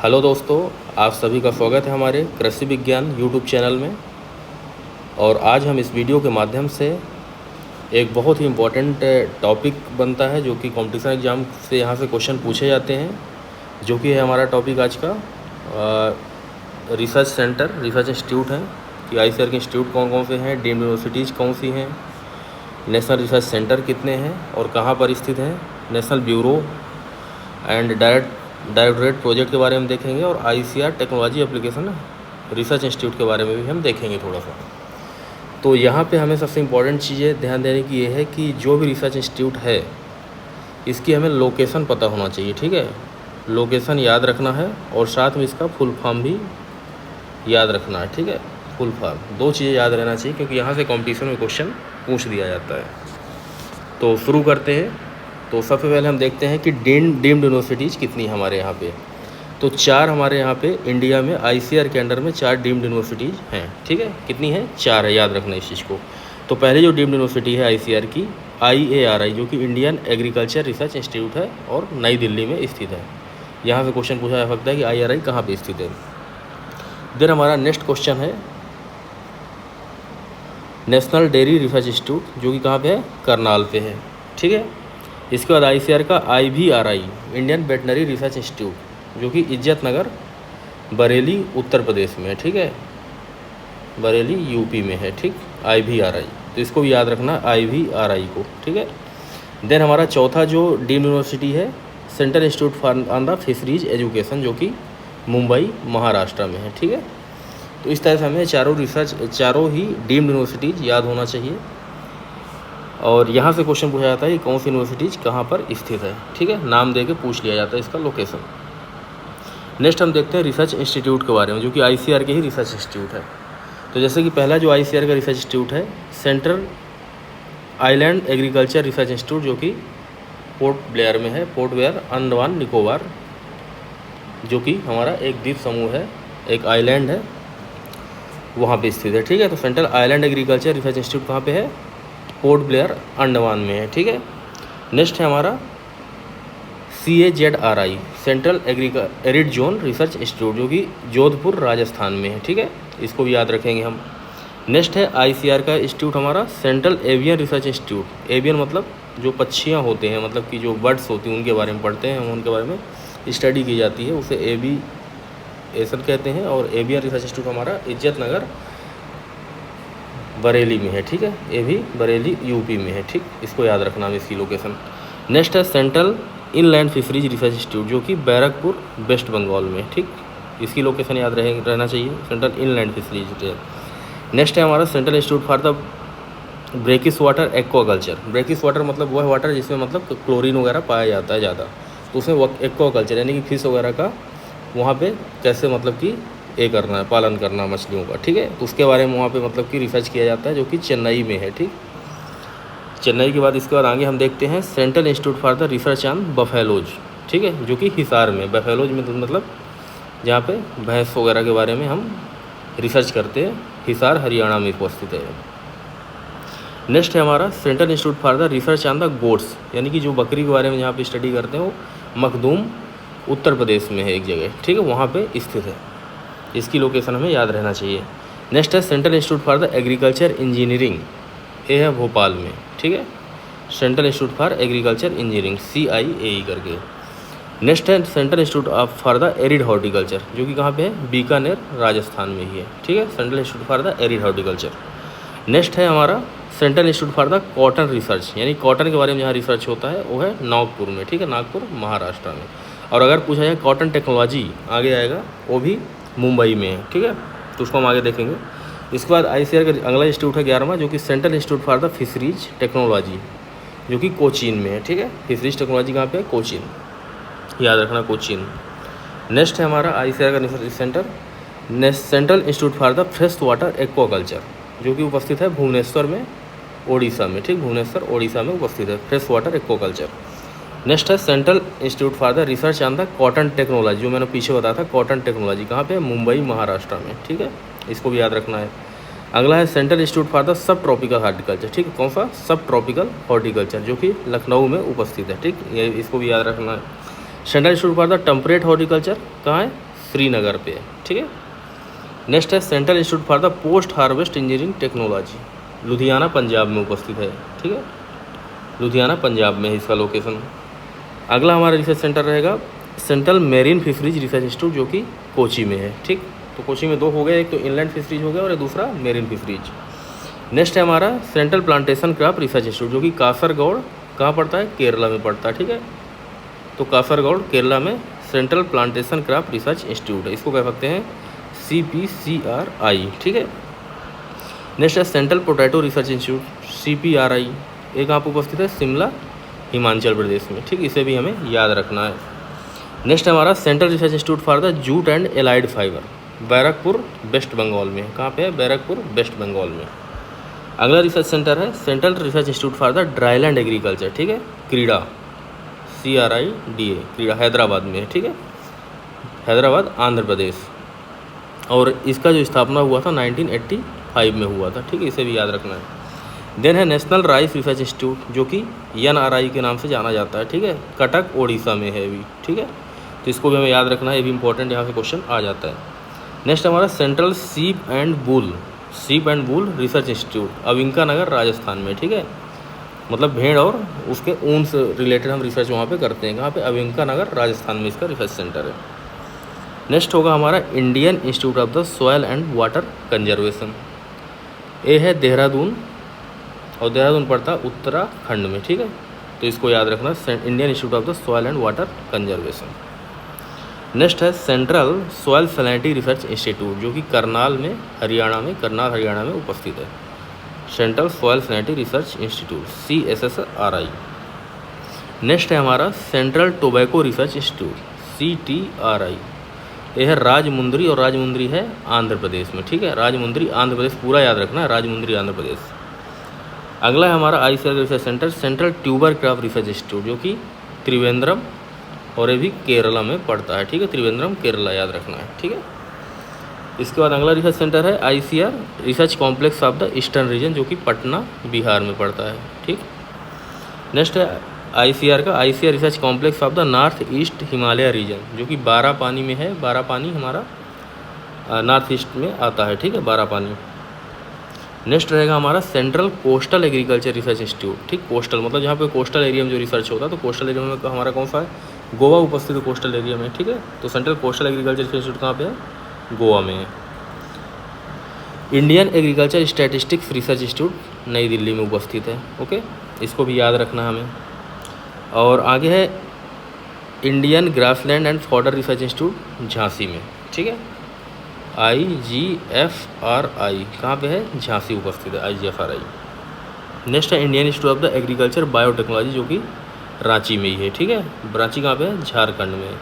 Hello दोस्तों, आप सभी का स्वागत है हमारे कृषि विज्ञान यूट्यूब चैनल में। और आज हम इस वीडियो के माध्यम से एक बहुत ही इम्पोर्टेंट टॉपिक बनता है जो कि कंपटीशन एग्ज़ाम से यहाँ से क्वेश्चन पूछे जाते हैं, जो कि है हमारा टॉपिक आज का रिसर्च सेंटर, रिसर्च इंस्टीट्यूट है कि आईसीआर के इंस्टीट्यूट कौन कौन से हैं, डीम्ड यूनिवर्सिटीज़ कौन सी हैं, नेशनल रिसर्च सेंटर कितने हैं और कहाँ पर स्थित हैं, national bureau and directorate project के बारे में देखेंगे और ICR technology application research institute के बारे में भी हम देखेंगे थोड़ा सा। तो यहाँ पे हमें सबसे इम्पॉर्टेंट चीज़ें ध्यान देने की ये है कि जो भी रिसर्च इंस्टीट्यूट है इसकी हमें लोकेशन पता होना चाहिए, ठीक है। लोकेशन याद रखना है और साथ में इसका फुल फॉर्म भी याद रखना है, ठीक है। फुल फॉर्म, दो चीज़ें याद रहना चाहिए क्योंकि यहाँ से कॉम्पिटिशन में क्वेश्चन पूछ दिया जाता है। तो शुरू करते हैं। तो सबसे पहले हम देखते हैं कि डीम्ड यूनिवर्सिटीज़ कितनी हमारे यहाँ पे। तो 4 हमारे यहाँ पे इंडिया में आईसीआर के अंडर में 4 डीम्ड यूनिवर्सिटीज़ हैं, ठीक है। कितनी है? 4 है, याद रखना इस चीज़ को। तो पहले जो डीम्ड यूनिवर्सिटी है आईसीआर की, IARI, जो कि इंडियन एग्रीकल्चर रिसर्च इंस्टीट्यूट है और नई दिल्ली में स्थित है। यहाँ से क्वेश्चन पूछा जा सकता है कि IARI कहाँ पर स्थित है। देन हमारा नेक्स्ट क्वेश्चन है नेशनल डेयरी रिसर्च इंस्टीट्यूट, जो कि कहाँ पे है? करनाल पे है, ठीक है। इसके बाद आईसीआर का IVRI, Indian veterinary research institute, जो कि इज्जत नगर बरेली उत्तर प्रदेश में है, ठीक है। बरेली यूपी में है, ठीक। IVRI, तो इसको भी याद रखना IVRI को, ठीक है। देन हमारा चौथा जो डीम्ड यूनिवर्सिटी है central institute for on the fisheries education, जो कि मुंबई महाराष्ट्र में है, ठीक है। तो इस तरह से हमें चारों ही डीम्ड यूनिवर्सिटीज़ याद होना चाहिए। और यहाँ से क्वेश्चन पूछा जाता है कि कौन सी यूनिवर्सिटीज़ कहाँ पर स्थित है, ठीक है। नाम दे के पूछ लिया जाता है इसका लोकेशन। नेक्स्ट हम देखते हैं रिसर्च इंस्टीट्यूट के बारे में, जो कि आईसीआर के ही रिसर्च इंस्टीट्यूट है। तो जैसे कि पहला जो आईसीआर का रिसर्च इंस्टीट्यूट है central island agriculture research institute, जो कि पोर्ट ब्लेयर में है, पोर्ट ब्लेयर अंडमान निकोबार, जो कि हमारा एक द्वीप समूह है, एक आइलैंड है, वहाँ पे स्थित है, ठीक है। तो central island agriculture research institute कहाँ पे है? पोर्ट ब्लेयर अंडमान में है, ठीक है। नेक्स्ट है हमारा CAZRI, central arid zone research institute, जो कि जोधपुर राजस्थान में है, ठीक है। इसको भी याद रखेंगे हम। नेक्स्ट है आईसीआर का इंस्टीट्यूट हमारा central avian research institute. Avian मतलब जो पक्षियाँ होते हैं, मतलब कि जो बर्ड्स होती हैं उनके बारे में पढ़ते हैं हम, उनके बारे में स्टडी की जाती है, उसे एविएशन कहते हैं। और एवियन रिसर्च इंस्टीट्यूट हमारा इज्जत नगर बरेली में है, ठीक है। ये भी बरेली यूपी में है, ठीक। इसको याद रखना है इसकी लोकेशन। नेक्स्ट है central inland fisheries research institute, जो कि बैरकपुर वेस्ट बंगाल में, ठीक। इसकी लोकेशन याद रहना चाहिए, सेंट्रल इनलैंड फिशरीज। नेक्स्ट है हमारा central institute for the brackish water aquaculture. Brackish water मतलब वह वाटर जिसमें मतलब क्लोरीन वगैरह पाया जाता है ज़्यादा, तो उसमें एक्वाकल्चर यानी कि फिश वगैरह का वहाँ पे कैसे मतलब कि ये करना है, पालन करना मछलियों का, ठीक है। तो उसके बारे में वहाँ पे मतलब कि रिसर्च किया जाता है, जो कि चेन्नई में है, ठीक। चेन्नई के बाद इसके बाद आगे हम देखते हैं central institute for the research on buffaloes, ठीक है, जो कि हिसार में। बफेलोज में तो मतलब जहाँ पे भैंस वगैरह के बारे में हम रिसर्च करते हैं, हिसार हरियाणा में उपस्थित है। नेक्स्ट है हमारा central institute for the research on the goats, यानी कि जो बकरी के बारे में जहाँ पे स्टडी करते हैं वो मखदूम उत्तर प्रदेश में है एक जगह, ठीक है, वहाँ पे स्थित है। इसकी लोकेशन हमें याद रहना चाहिए। नेक्स्ट है central institute for the agriculture engineering, ये है भोपाल में, ठीक है। Central institute for agriculture engineering CIAE करके। नेक्स्ट है central institute for the arid horticulture, जो कि कहाँ पे है? बीकानेर राजस्थान में ही है, ठीक है। Central institute for the arid horticulture. Next है हमारा central institute for the cotton research, यानी कॉटन के बारे में जहाँ रिसर्च होता है वो है नागपुर में, ठीक है, नागपुर महाराष्ट्र में। और अगर पूछा जाए कॉटन टेक्नोलॉजी आगे आएगा, वो भी मुंबई में है, ठीक है। तो उसको हम आगे देखेंगे। इसके बाद आईसीआर का अगला इंस्टीट्यूट है 11वां, जो कि central institute for the fisheries technology, जो कि कोचीन में है, ठीक है। फिशरीज टेक्नोलॉजी कहाँ पे है? कोचीन, याद रखना, कोचीन। नेक्स्ट है हमारा आईसीआर का research centre central institute for the fresh water aquaculture, जो कि उपस्थित है भुवनेश्वर में, ओडिशा में, ठीक। भुवनेश्वर ओडिशा में उपस्थित है, फ्रेश वाटर एक्वाकल्चर। नेक्स्ट है central institute for the research on the cotton technology, जो मैंने पीछे बताया था, कॉटन टेक्नोलॉजी कहाँ पे? मुंबई महाराष्ट्र में, ठीक है। इसको भी याद रखना है। अगला है central institute for the sub tropical horticulture, ठीक है। कौन सा? सब ट्रॉपिकल हॉर्टिकल्चर, जो कि लखनऊ में उपस्थित है, ठीक। ये इसको भी याद रखना है। Central institute for the temperate horticulture कहाँ है? श्रीनगर पे है, ठीक है। नेक्स्ट है central institute for the post harvest engineering technology, Ludhiana Punjab में उपस्थित है, ठीक है। लुधियाना पंजाब में है इसका लोकेशन। अगला हमारा रिसर्च सेंटर रहेगा central marine fisheries research institute, जो कि कोची में है, ठीक। तो कोची में 2 हो गए, एक तो इनलैंड फिशरीज हो गया और दूसरा मेरीन फिशरीज। नेक्स्ट है हमारा central plantation crop research institute, जो कि कासरगोड कहाँ पड़ता है, केरला में पड़ता है, ठीक है। तो कासरगोड केरला में central plantation crop research institute है, इसको कह सकते हैं CPCRI, ठीक है। नेक्स्ट है central potato research institute CPRI, एक कहाँ पर उपस्थित है, शिमला हिमाचल प्रदेश में, ठीक। इसे भी हमें याद रखना है। नेक्स्ट हमारा central research institute for the jute and allied fibre, Barrackpore West Bengal में, कहाँ पे है, बैरकपुर वेस्ट बंगाल में। अगला रिसर्च सेंटर है central research institute for the dryland agriculture, ठीक है, क्रीडा CRIDA, क्रीडा हैदराबाद में है, ठीक है, हैदराबाद आंध्र प्रदेश। और इसका जो स्थापना हुआ था 1985 में हुआ था, ठीक है, इसे भी याद रखना है। देन है नेशनल राइस रिसर्च इंस्टीट्यूट, जो कि NRI के नाम से जाना जाता है, ठीक है, कटक ओडिशा में है भी, ठीक है। तो इसको भी हमें याद रखना है, ये भी इंपॉर्टेंट यहाँ से क्वेश्चन आ जाता है। नेक्स्ट हमारा central sheep and wool research institute, Avika Nagar Rajasthan में, ठीक है। मतलब भेड़ और उसके ऊन से रिलेटेड हम रिसर्च वहाँ पे करते हैं, कहाँ पे, अविंका नगर राजस्थान में इसका रिसर्च सेंटर है। नेक्स्ट होगा हमारा Indian institute of the soil and water conservation, ये है देहरादून, और देहरादून पड़ता है उत्तराखंड में, ठीक है। तो इसको याद रखना, Indian institute of the soil and water conservation. Next है central soil salinity research institute, जो कि करनाल हरियाणा में उपस्थित है, central soil salinity research institute CSSRI। Next है हमारा central tobacco research institute CTRI, यह है राजमुंदरी, और राजमुंदरी है आंध्र प्रदेश में, ठीक है, राजमुंदरी आंध्र प्रदेश, पूरा याद रखना है, राजमुंदरी आंध्र प्रदेश। अगला है हमारा ICAR research centre central tuber crop research institute, जो कि त्रिवेंद्रम और ये भी केरला में पड़ता है, ठीक है, त्रिवेंद्रम केरला याद रखना है, ठीक है। इसके बाद अगला रिसर्च सेंटर है ICAR research complex of the eastern region, जो कि पटना बिहार में पड़ता है, ठीक। नेक्स्ट है ICAR research complex of the north east Himalaya region, जो कि बारापानी में है, बारापानी हमारा नॉर्थ ईस्ट में आता है, ठीक है, बारापानी। नेक्स्ट रहेगा हमारा central coastal agriculture research institute, ठीक, कोस्टल मतलब जहाँ पे कोस्टल एरिया में जो रिसर्च होता है, तो कोस्टल एरिया में हमारा कौन सा है, गोवा उपस्थित है कोस्टल एरिया में, ठीक है। तो central coastal agriculture research institute कहाँ पे है, गोवा में है। Indian agriculture statistics research institute नई दिल्ली में उपस्थित है, ओके, इसको भी याद रखना हमें। और आगे है Indian grassland and fodder research institute Jhansi में, ठीक है, IGFRI कहाँ पे है, झांसी उपस्थित है, IGFRI। नेक्स्ट है Indian institute of the agriculture biotechnology, जो कि रांची में ही है, ठीक है, रांची कहाँ पे है, झारखंड में,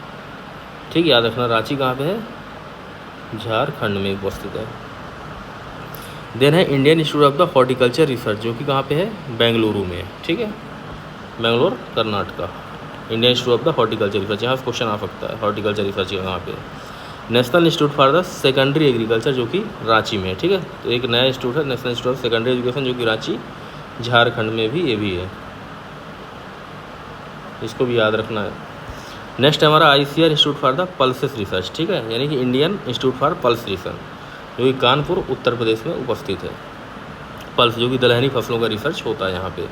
ठीक, याद रखना, रांची कहाँ पे है, झारखंड में उपस्थित है। देन है Indian institute of the horticulture research, जो कि कहाँ पे है, बेंगलुरु में, ठीक है, Bangalore Karnataka. Indian institute of the horticulture research, यहाँ क्वेश्चन आ सकता है, हॉर्टिकल्चर रिसर्च कहाँ पे। National institute for the secondary agriculture, जो कि रांची में है, ठीक है। तो एक नया इंस्टीट्यूट है national institute of secondary education, जो कि रांची झारखंड में भी ये भी है, इसको भी याद रखना है। नेक्स्ट हमारा ICAR institute for the pulses research, ठीक है, यानी कि Indian institute for pulse research, जो कि कानपुर उत्तर प्रदेश में उपस्थित है, पल्स जो कि दलहनी फसलों का रिसर्च होता है यहाँ पे।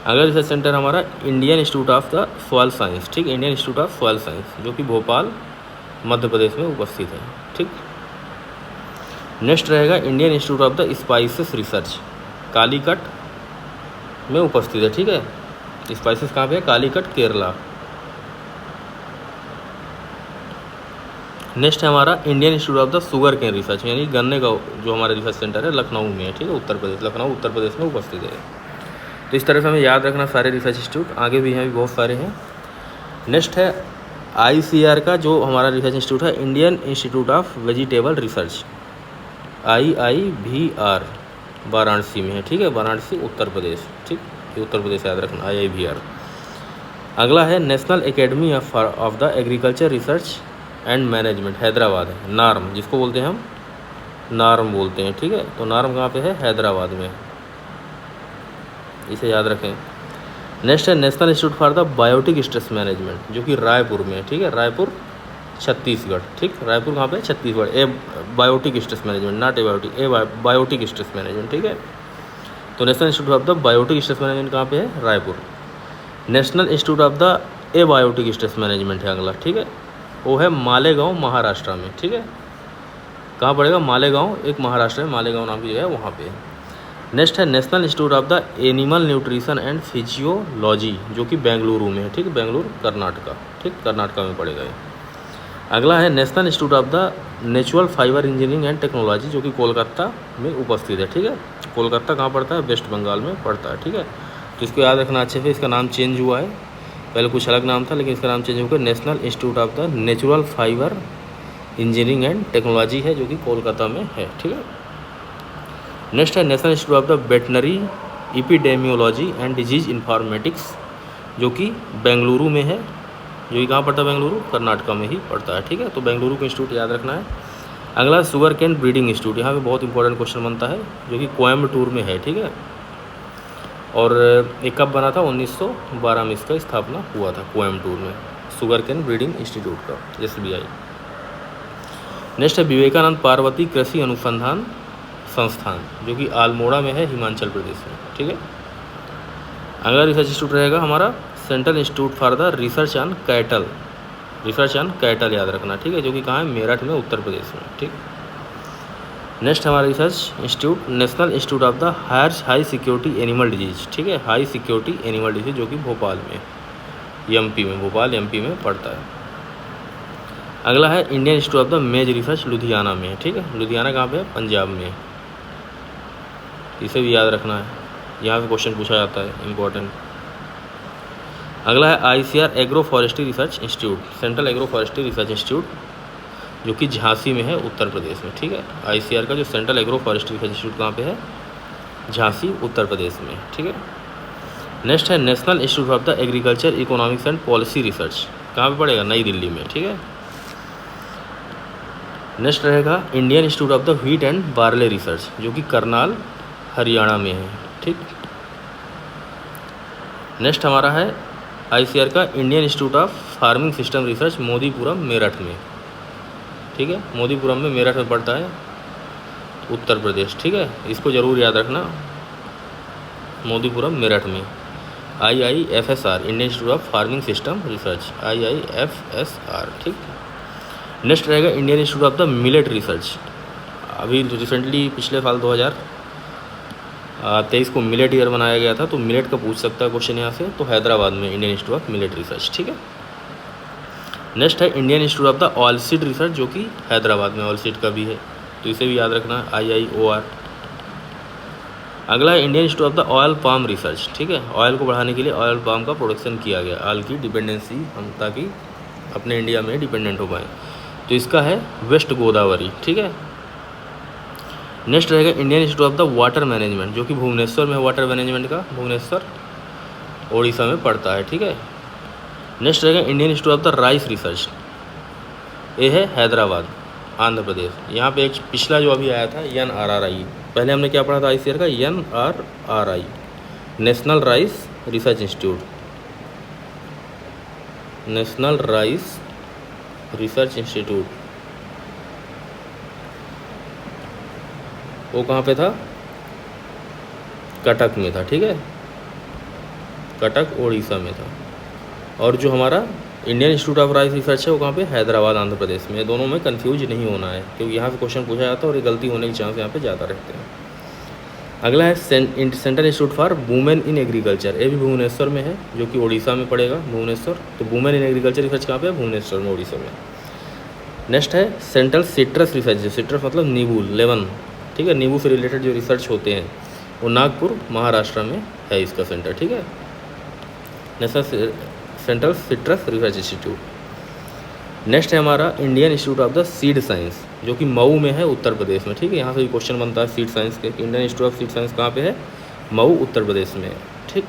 अगला रिसर्च सेंटर हमारा Indian institute of the soil science, ठीक, Indian institute of soil science, जो कि भोपाल मध्य प्रदेश में उपस्थित है, ठीक। नेक्स्ट रहेगा Indian institute of the spices research, Calicut में उपस्थित है, ठीक है। स्पाइसेस कहाँ पे है, कालीकट केरला। नेक्स्ट है हमारा Indian institute of the sugar cane research, यानी गन्ने का जो हमारा रिसर्च सेंटर है लखनऊ में है, ठीक है, उत्तर प्रदेश, लखनऊ उत्तर प्रदेश में उपस्थित है। तो इस तरह से हमें याद रखना सारे रिसर्च इंस्टीट्यूट, आगे भी हैं, बहुत सारे हैं। नेक्स्ट है ICAR का जो हमारा रिसर्च इंस्टीट्यूट है Indian institute of vegetable research, IIVR Varanasi में है, ठीक है, वाराणसी उत्तर प्रदेश, ठीक, उत्तर प्रदेश याद रखना, IIVR। अगला है national academy of the agriculture research and management, Hyderabad है, नार्म जिसको बोलते हैं हम, नार्म बोलते हैं, ठीक है। तो नार्म कहाँ पे है, हैदराबाद में, इसे याद रखें। नेक्स्ट है national institute for the biotic stress management, जो कि रायपुर में है, ठीक है, रायपुर छत्तीसगढ़, ठीक। रायपुर कहाँ पे? Chhattisgarh. A biotic stress management, not abiotic, a biotic stress management, ठीक है। तो national institute of the biotic stress management कहाँ पे है? Raipur. National institute of the a biotic stress management है अगला, ठीक है। वो है मालेगांव, महाराष्ट्र में, ठीक है। कहाँ पड़ेगा? मालेगांव, एक महाराष्ट्र में मालेगांव नाम की जगह है, वहाँ पे। नेक्स्ट है national institute of the animal nutrition and physiology, जो कि बेंगलुरु में है, ठीक। बेंगलुरु कर्नाटका, ठीक, कर्नाटका में पड़ेगा ये। अगला है national institute of the natural fibre engineering and technology, जो कि कोलकाता में उपस्थित है, ठीक है। कोलकाता कहाँ पड़ता है? वेस्ट बंगाल में पड़ता है, ठीक है। तो इसको याद रखना अच्छे से। इसका नाम चेंज हुआ है, पहले कुछ अलग नाम था, लेकिन इसका नाम चेंज होकर national institute of the natural fibre engineering and technology है, जो कि कोलकाता में है, ठीक है। नेक्स्ट है national institute of the veterinary epidemiology and disease informatics, जो कि बेंगलुरु में है, जो कि कहाँ पड़ता है? बेंगलुरु कर्नाटका में ही पड़ता है, ठीक है। तो बेंगलुरु का इंस्टीट्यूट याद रखना है। अगला शुगर कैन ब्रीडिंग इंस्टीट्यूट, यहाँ पे बहुत इंपॉर्टेंट क्वेश्चन बनता है, जो कि कोयम्बटूर में है, ठीक है। और ये कब बना था? 1912 में इसका स्थापना हुआ था कोयम्बटूर में, शुगर कैन ब्रीडिंग इंस्टीट्यूट का, SBI। नेक्स्ट है विवेकानंद पार्वती कृषि अनुसंधान संस्थान, जो कि अल्मोड़ा में है, हिमाचल प्रदेश में, ठीक है। अगला रिसर्च इंस्टीट्यूट रहेगा हमारा central institute for the research on cattle, research on cattle याद रखना, ठीक है, जो कि कहाँ है? मेरठ में, उत्तर प्रदेश में, ठीक। नेक्स्ट हमारा research institute national institute of the high security animal disease, ठीक है, हाई सिक्योरिटी एनिमल डिजीज, जो कि भोपाल में, MP में, भोपाल MP में पड़ता है। अगला है इंडियन इंस्टीट्यूट ऑफ द मेज रिसर्च, लुधियाना में, ठीक है। लुधियाना कहाँ पे है? पंजाब में। इसे भी याद रखना है, यहाँ से क्वेश्चन पूछा जाता है, इंपॉर्टेंट। अगला है ICR agro forestry research institute, central agro forestry research institute, जो कि झांसी में है, उत्तर प्रदेश में, ठीक है। ICR का जो central agro forestry research institute कहाँ पे है? झांसी, उत्तर प्रदेश में, ठीक है। नेक्स्ट है national institute of the agriculture economics and policy research, कहाँ पे पड़ेगा? नई दिल्ली में, ठीक है। नेक्स्ट रहेगा Indian institute of the wheat and barley research, जो कि करनाल, हरियाणा में है, ठीक। नेक्स्ट हमारा है ICR का Indian institute of farming system research, Modipuram, Meerut में, ठीक है। मोदीपुरम में, मेरठ में पड़ता है, उत्तर प्रदेश, ठीक है। इसको ज़रूर याद रखना, मोदीपुरम, मेरठ में। IIFSR Indian institute of farming system research, IIFSR, ठीक। नेक्स्ट रहेगा Indian institute of the millet research, अभी रिसेंटली पिछले साल 2023 को मिलेट ईयर बनाया गया था, तो मिलेट का पूछ सकता है क्वेश्चन यहाँ से, तो हैदराबाद में Indian institute of millet research, ठीक है। नेक्स्ट है Indian institute of the oil seed research, जो कि हैदराबाद में ऑयल सीड का भी है, तो इसे भी याद रखना, IIOR। अगला है Indian institute of the oil palm research, ठीक है। ऑयल को बढ़ाने के लिए ऑयल पाम का प्रोडक्शन किया गया, ऑयल की डिपेंडेंसी हम, ताकि अपने इंडिया में डिपेंडेंट हो पाए, तो इसका है वेस्ट गोदावरी, ठीक है। नेक्स्ट रहेगा Indian institute of the water management, जो कि भुवनेश्वर में है, वाटर मैनेजमेंट का, भुवनेश्वर, ओडिशा में पड़ता है, ठीक है। नेक्स्ट रहेगा Indian institute of the rice research, ये है हैदराबाद, आंध्र प्रदेश। यहाँ पे एक पिछला जो अभी आया था NRRI, पहले हमने क्या पढ़ा था ICR का? NRRI, national rice research institute, national rice research institute, वो कहाँ पे था? कटक में था, ठीक है, कटक, ओडिशा में था। और जो हमारा Indian institute of rice research है, वो कहाँ पे? हैदराबाद, आंध्र प्रदेश में। दोनों में कंफ्यूज नहीं होना है, क्योंकि यहाँ से क्वेश्चन पूछा जाता है और ये गलती होने के चांस यहाँ पे ज़्यादा रहते हैं। अगला है central institute for women in agriculture, ये भी भुवनेश्वर में है, जो कि ओडिशा में पड़ेगा, भुवनेश्वर। तो वुमेन इन एग्रीकल्चर रिसर्च कहाँ पे है? भुवनेश्वर में, ओडिशा में। नेक्स्ट है सेंट्रल सिट्रस रिसर्च, जो सिट्रस मतलब नींबू, लेमन, ठीक है, नींबू से रिलेटेड जो रिसर्च होते हैं, वो नागपुर, महाराष्ट्र में है इसका सेंटर, ठीक है। National central citrus research institute. Next है हमारा Indian institute of the seed science, जो कि मऊ में है, उत्तर प्रदेश में, ठीक है। यहाँ से भी क्वेश्चन बनता है सीड साइंस के, Indian institute of seed science कहाँ पे है? मऊ, उत्तर प्रदेश में, ठीक।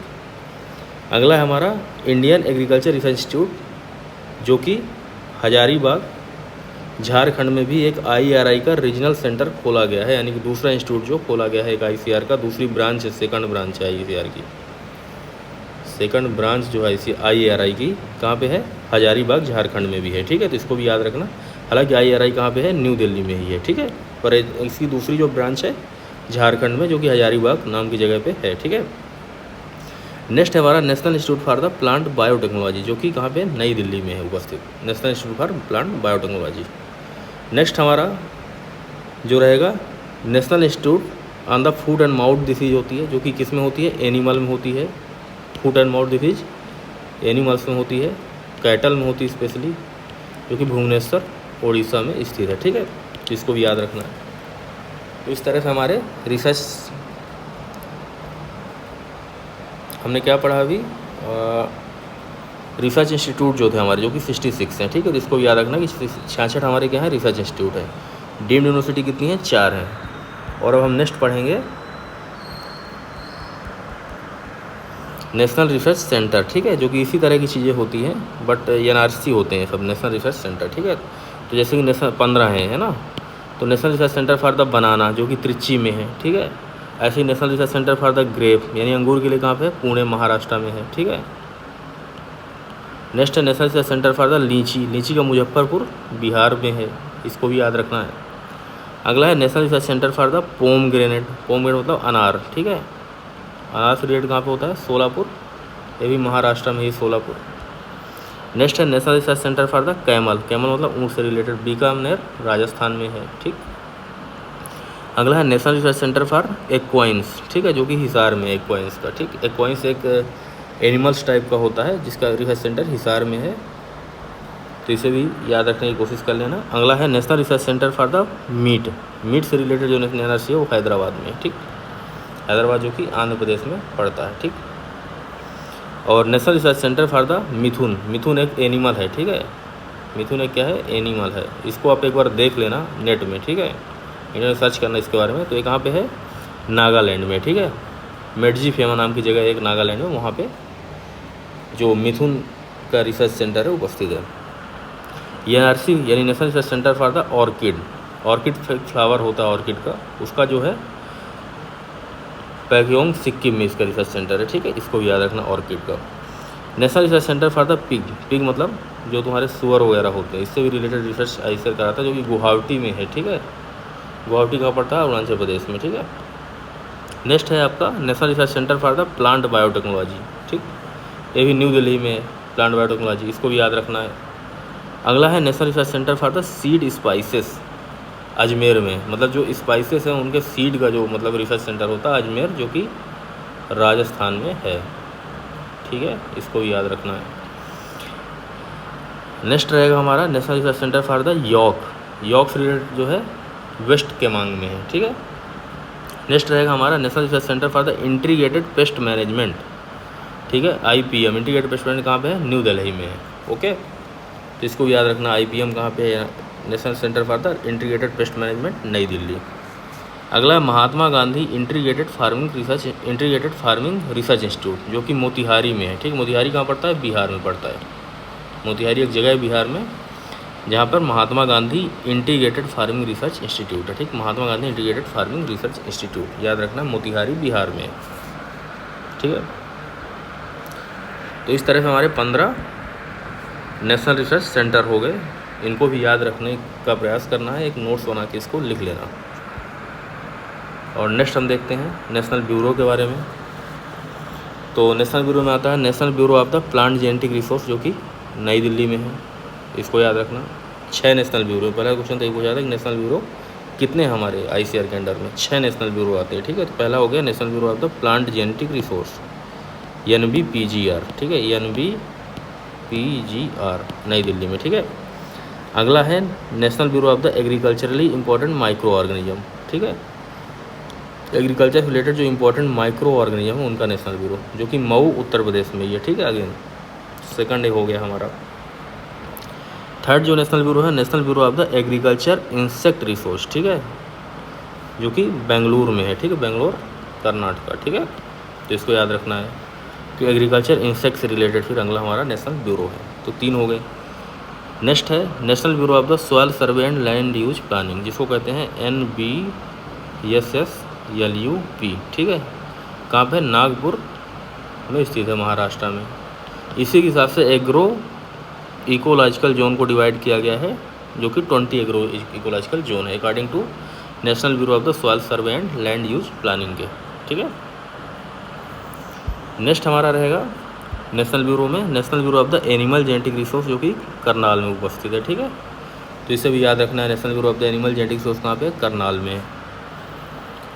अगला है हमारा इंडियन एग्रीकल्चर रिसर्च इंस्टीट्यूट, जो कि हजारीबाग, झारखंड में भी एक IRI का रीजनल सेंटर खोला गया है, यानी कि दूसरा इंस्टीट्यूट जो खोला गया है एक ICR का, दूसरी ब्रांच है, सेकंड ब्रांच है ICR की, सेकंड ब्रांच जो है IRI की, कहाँ पे है? हजारीबाग झारखंड में भी है, ठीक है, तो इसको भी याद रखना। हालांकि IRI कहाँ पे है, न्यू दिल्ली में ही है, ठीक है, पर इसकी दूसरी जो ब्रांच है झारखंड में, जो कि हजारीबाग नाम की जगह पे है, ठीक है। नेक्स्ट है हमारा national institute for the plant biotechnology, जो कि कहाँ पे, नई दिल्ली में है उपस्थित, national institute for plant biotechnology. Next हमारा जो रहेगा national institute on the food and mouth disease होती है, जो कि किस में होती है, एनिमल में होती है। Food and mouth disease animals में होती है, कैटल में होती है स्पेशली, जो कि भुवनेश्वर उड़ीसा में स्थित है, ठीक है, इसको भी याद रखना है। तो इस तरह से हमारे रिसर्च हमने क्या पढ़ा अभी, रिसर्च इंस्टीट्यूट जो थे हमारे, जो कि 66 हैं, ठीक है, तो इसको भी याद रखना कि 66 हमारे क्या है, रिसर्च इंस्टीट्यूट है। डीम्ड यूनिवर्सिटी कितनी है, 4 हैं। और अब हम नेक्स्ट पढ़ेंगे नेशनल रिसर्च सेंटर, ठीक है, जो कि इसी तरह की चीज़ें होती हैं, बट NRC होते हैं सब, नेशनल रिसर्च सेंटर, ठीक है। तो जैसे कि नेशनल 15 हैं, है ना, तो national research centre for the banana, जो कि त्रिची में है, ठीक है। ऐसे ही national research centre for the grape, यानी अंगूर के लिए कहाँ पे है, पुणे महाराष्ट्र में है, ठीक है। नेक्स्ट है national research centre for the लीची, लीची का मुजफ्फरपुर बिहार में है, इसको भी याद रखना है। अगला है national research centre for the pomegranate, pomegranate मतलब अनार, ठीक है, अनार से रिलेटेड कहाँ पे होता है, सोलापुर, ये भी महाराष्ट्र में ही सोलापुर। नेक्स्ट है national research centre for the camel, camel मतलब ऊँट से रिलेटेड, बीकानेर राजस्थान में है, ठीक। अगला है नेशनल रिसर्च सेंटर फॉर एक्वाइंस, ठीक है, जो कि हिसार में है, एक्वाइंस का, ठीक। एक्वाइंस एक एनिमल्स टाइप का होता है, जिसका रिसर्च सेंटर हिसार में है, तो इसे भी याद रखने की कोशिश कर लेना। अगला है national research centre for the meat, meat से रिलेटेड जो नेशनल NRC है वो हैदराबाद में है, ठीक, हैदराबाद जो कि आंध्र प्रदेश में पड़ता है, ठीक। और national research centre for the mithun, mithun एक एनिमल है, ठीक है, मिथुन एक क्या है, एनिमल है, इसको आप एक बार देख लेना नेट में, ठीक है, इंटरनेट सर्च करना इसके बारे में। तो ये कहाँ पे है, नागालैंड में, ठीक है, मेडजी फेमा नाम की जगह एक नागालैंड में, वहाँ पे जो मिथुन का रिसर्च सेंटर है उपस्थित है। NRC यानी national research centre for the orchid, orchid flower होता है ऑर्किड का, उसका जो है पैक्योंग सिक्किम में इसका रिसर्च सेंटर है, ठीक है, इसको भी याद रखना ऑर्किड का। National research centre for the pig, pig मतलब जो तुम्हारे सुअर वगैरह होते हैं, इससे भी रिलेटेड रिसर्च ICAR कराता है, जो कि गुवाहाटी में है, ठीक है, गुवाहाटी का पड़ता है अरुणाचल प्रदेश में, ठीक है। नेक्स्ट है आपका national research centre for the plant biotechnology, ठीक, ये भी न्यू दिल्ली में है, प्लांट बायोटेक्नोलॉजी, इसको भी याद रखना है। अगला है national research centre for the seed spices, Ajmer में, मतलब जो स्पाइसेस हैं उनके सीड का जो मतलब रिसर्च सेंटर होता है अजमेर, जो कि राजस्थान में है, ठीक है, इसको भी याद रखना है। नेक्स्ट रहेगा हमारा national research centre for the yak, yak से रिलेटेड जो है वेस्ट केमांग में है, ठीक है। नेक्स्ट रहेगा हमारा national research centre for the integrated pest management, ठीक है, IPM, इंटीग्रेटेड पेस्ट मैनेजमेंट कहाँ पे है, न्यू दिल्ली में है, ओके, तो इसको भी याद रखना, IPM कहाँ पे है, national centre for the integrated pest management, New Delhi. अगला Mahatma Gandhi integrated farming research institute, जो कि मोतिहारी में है, ठीक, मोतिहारी कहाँ पड़ता है, बिहार में पड़ता है, मोतिहारी एक जगह है बिहार में, जहाँ पर Mahatma Gandhi integrated farming research institute है, ठीक, Mahatma Gandhi integrated farming research institute, याद रखना, मोतिहारी बिहार में, ठीक है। तो इस तरह से हमारे 15 नेशनल रिसर्च सेंटर हो गए, इनको भी याद रखने का प्रयास करना है, एक नोट्स बना के इसको लिख लेना। और नेक्स्ट हम देखते हैं नेशनल ब्यूरो के बारे में। तो नेशनल ब्यूरो में आता है national bureau of the plant genetic resource, जो कि नई दिल्ली में है, इसको याद रखना। 6 नेशनल ब्यूरो, पहला क्वेश्चन तो एक हो जाता है कि नेशनल ब्यूरो कितने हमारे ICAR के अंडर में, 6 नेशनल ब्यूरो आते हैं, ठीक है। तो पहला हो गया national bureau of the plant genetic resource, NBPGR, ठीक है, NBPGR नई दिल्ली में, ठीक है। अगला है national bureau of the agriculturally important micro organism, ठीक है, एग्रीकल्चर से रिलेटेड जो इंपॉर्टेंट माइक्रो ऑर्गेनिज्म है उनका नेशनल ब्यूरो, जो कि मऊ उत्तर प्रदेश में ये, ठीक है। अगेन सेकंड हो गया हमारा। थर्ड जो नेशनल ब्यूरो है national bureau of the agriculture insect resource, ठीक है, जो कि बेंगलुरु में है, ठीक है, बेंगलोर कर्नाटका, ठीक है। तो इसको याद रखना है कि एग्रीकल्चर इंसेक्ट से रिलेटेड फिर अगला हमारा नेशनल ब्यूरो है। तो 3 हो गए। नेक्स्ट है national bureau of the soil survey and land use planning, जिसको कहते हैं NBSSLUP, ठीक है, कहाँ पे, नागपुर में स्थित है, महाराष्ट्र में। इसी के हिसाब से इकोलॉजिकल जोन को डिवाइड किया गया है, जो कि 20 एग्रो इकोलॉजिकल जोन है according to national bureau of the soil survey and land use planning के। ठीक है, नेक्स्ट हमारा रहेगा national bureau of the animal genetic resource, जो कि करनाल में उपस्थित है। ठीक है, तो इसे भी याद रखना है। National bureau of the animal genetic resource कहाँ पे? करनाल में है।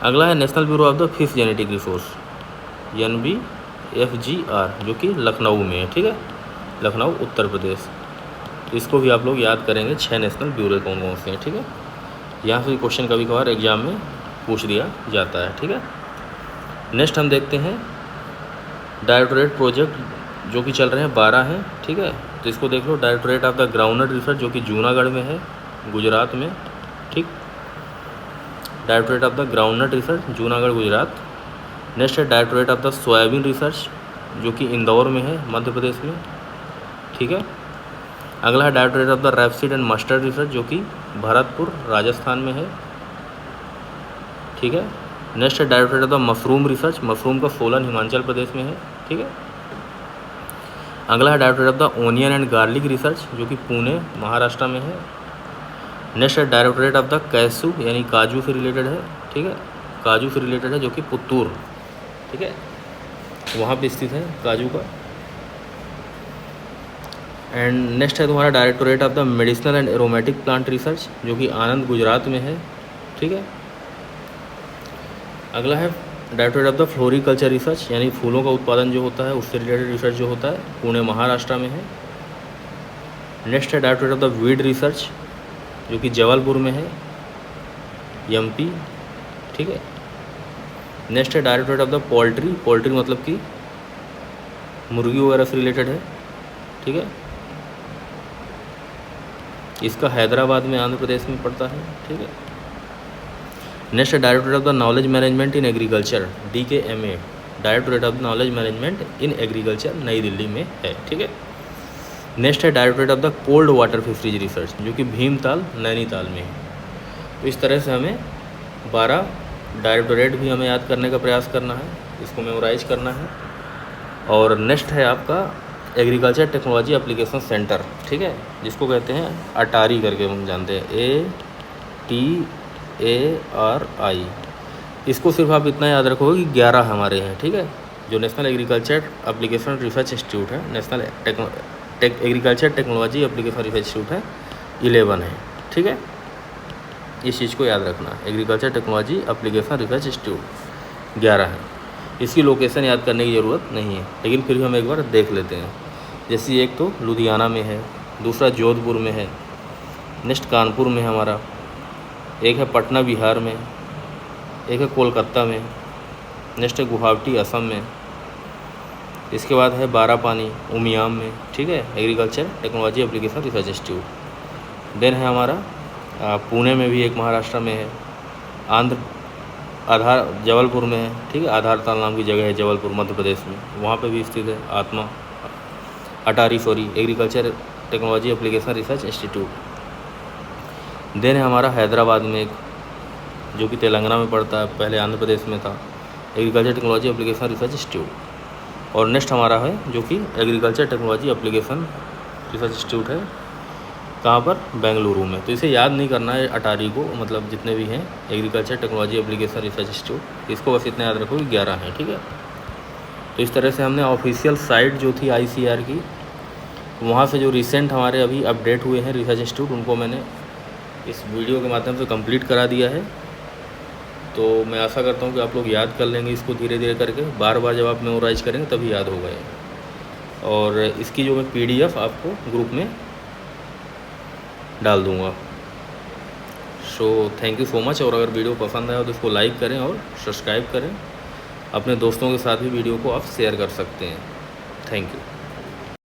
अगला है national bureau of the fish genetic resource, NBFGR, जो कि लखनऊ में है। ठीक है, लखनऊ उत्तर प्रदेश। इसको भी आप लोग याद करेंगे। 6 नेशनल ब्यूरो कौन कौन से हैं। ठीक है, यहाँ से क्वेश्चन कभी कभार एग्जाम में पूछ दिया जाता है। ठीक है, नेक्स्ट हम देखते हैं डायरेक्टोरेट प्रोजेक्ट जो कि चल रहे हैं 12 हैं। ठीक है, तो इसको देख लो। Directorate of the groundnut research, जो कि जूनागढ़ में है, गुजरात में। ठीक, directorate of the groundnut research, Junagadh, Gujarat. Next है directorate of the soybean research, जो कि इंदौर में है, मध्य प्रदेश में। ठीक है, अगला है directorate of the rapeseed and mustard research, जो कि भरतपुर, राजस्थान में है। ठीक है, नेक्स्ट है directorate of the mushroom research, mushroom का सोलन, हिमाचल प्रदेश में है। ठीक है, अगला है directorate of the onion and garlic research, जो कि पुणे, महाराष्ट्र में है। नेक्स्ट है डायरेक्टोरेट ऑफ द कैसू, यानी काजू से रिलेटेड है। ठीक है, काजू से रिलेटेड है, जो कि पुत्तूर, ठीक है, वहाँ पे स्थित है काजू का। एंड नेक्स्ट है तुम्हारा directorate of the medicinal and aromatic plant research, जो कि आनंद, गुजरात में है। ठीक है, अगला है directorate of the floriculture research, यानी फूलों का उत्पादन जो होता है उससे रिलेटेड रिसर्च जो होता है, पुणे, महाराष्ट्र में है। नेक्स्ट है directorate of the weed research, जो कि जबलपुर में है, MP। ठीक है, नेक्स्ट है directorate of the poultry, poultry मतलब कि मुर्गी वगैरह से रिलेटेड है। ठीक है, इसका हैदराबाद में, आंध्र प्रदेश में पड़ता है। ठीक है, नेक्स्ट है directorate of the knowledge management in agriculture, DKMA, directorate of knowledge management in agriculture, नई दिल्ली में है। ठीक है, नेक्स्ट है directorate of the cold water fisheries research, जो कि भीमताल, नैनीताल में है। तो इस तरह से हमें 12 डायरेक्टोरेट भी हमें याद करने का प्रयास करना है, इसको मेमोराइज करना है। और नेक्स्ट है आपका एग्रीकल्चर टेक्नोलॉजी एप्लीकेशन सेंटर। ठीक है, जिसको कहते हैं अटारी करके हम जानते हैं, ATARI। इसको सिर्फ आप इतना याद रखोगे कि 11 हमारे हैं। ठीक है, जो national agriculture application research institute है, national agriculture technology application research institute है, 11 है। ठीक है, इस चीज़ को याद रखना। Agriculture technology application research institute 11 है। इसकी लोकेशन याद करने की ज़रूरत नहीं है, लेकिन फिर भी हम एक बार देख लेते हैं। जैसे एक तो लुधियाना में है, दूसरा जोधपुर में है, नेक्स्ट कानपुर में है हमारा, एक है पटना, बिहार में, एक है कोलकाता में, नेक्स्ट है गुवाहाटी, असम में, इसके बाद है बारापानी, उमियाम में। ठीक है, agriculture technology application research institute. Then है हमारा पुणे में भी एक, महाराष्ट्र में है, जबलपुर में है। ठीक है, आधारताल नाम की जगह है जबलपुर, मध्य प्रदेश में, वहाँ पे भी स्थित है ATARI agriculture technology application research institute. Then है हमारा हैदराबाद में एक, जो कि तेलंगाना में पड़ता है, पहले आंध्र प्रदेश में था, agriculture technology application research institute. और नेक्स्ट हमारा है जो कि agriculture technology application research institute है, कहाँ पर? बेंगलुरु में। तो इसे याद नहीं करना है अटारी को, मतलब जितने भी हैं agriculture technology application research institute, इसको बस इतना याद रखो कि 11 हैं। ठीक है, तो इस तरह से हमने ऑफिशियल साइट जो थी ICAR की, वहाँ से जो रिसेंट हमारे अभी अपडेट हुए हैं रिसर्च इंस्टीट्यूट, उनको मैंने इस वीडियो के माध्यम से कंप्लीट करा दिया है। तो मैं आशा करता हूँ कि आप लोग याद कर लेंगे इसको धीरे धीरे करके, बार बार जब आप मेमोराइज करेंगे तभी याद होगा ये। और इसकी जो मैं PDF आपको ग्रुप में डाल दूँगा। So thank you so much. और अगर वीडियो पसंद आया तो इसको लाइक करें और सब्सक्राइब करें। अपने दोस्तों के साथ भी वीडियो को आप शेयर कर सकते हैं। Thank you.